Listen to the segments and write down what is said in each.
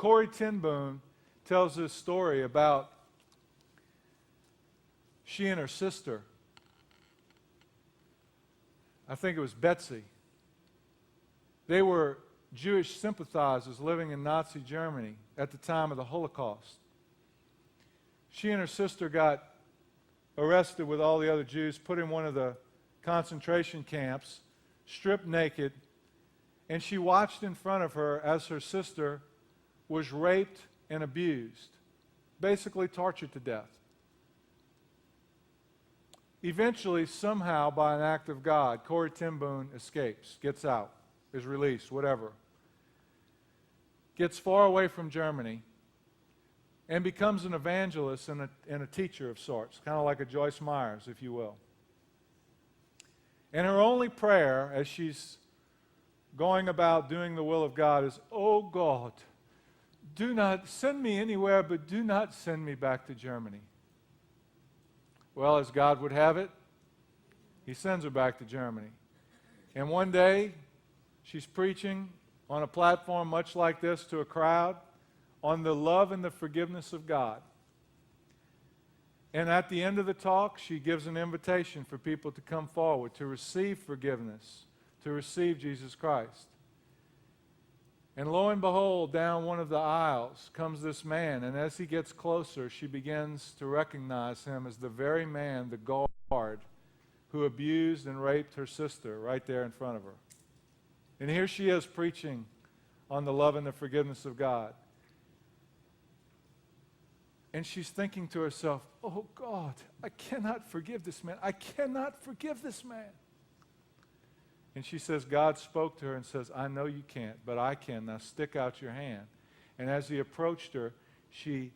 Corrie ten Boom tells this story about she and her sister, I think it was Betsy. They were Jewish sympathizers living in Nazi Germany at the time of the Holocaust. She and her sister got arrested with all the other Jews, put in one of the concentration camps, stripped naked, and she watched in front of her as her sister was raped and abused, basically tortured to death. Eventually, somehow, by an act of God, Corrie ten Boom escapes, gets out, is released, whatever. Gets far away from Germany and becomes an evangelist and a teacher of sorts, kind of like a Joyce Myers, if you will. And her only prayer as she's going about doing the will of God is, "Oh God, do not send me anywhere, but do not send me back to Germany." Well, as God would have it, He sends her back to Germany. And one day, she's preaching on a platform much like this to a crowd on the love and the forgiveness of God. And at the end of the talk, she gives an invitation for people to come forward, to receive forgiveness, to receive Jesus Christ. And lo and behold, down one of the aisles comes this man, and as he gets closer, she begins to recognize him as the very man, the guard, who abused and raped her sister right there in front of her. And here she is preaching on the love and the forgiveness of God. And she's thinking to herself, "Oh God, I cannot forgive this man. I cannot forgive this man." And she says, God spoke to her and says, "I know you can't, but I can. Now stick out your hand." And as he approached her, she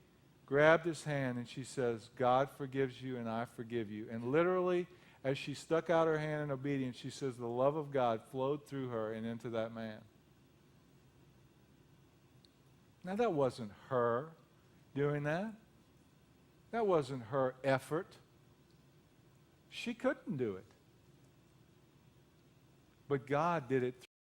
grabbed his hand and she says, "God forgives you and I forgive you." And literally, as she stuck out her hand in obedience, she says the love of God flowed through her and into that man. Now that wasn't her doing that. That wasn't her effort. She couldn't do it. But God did it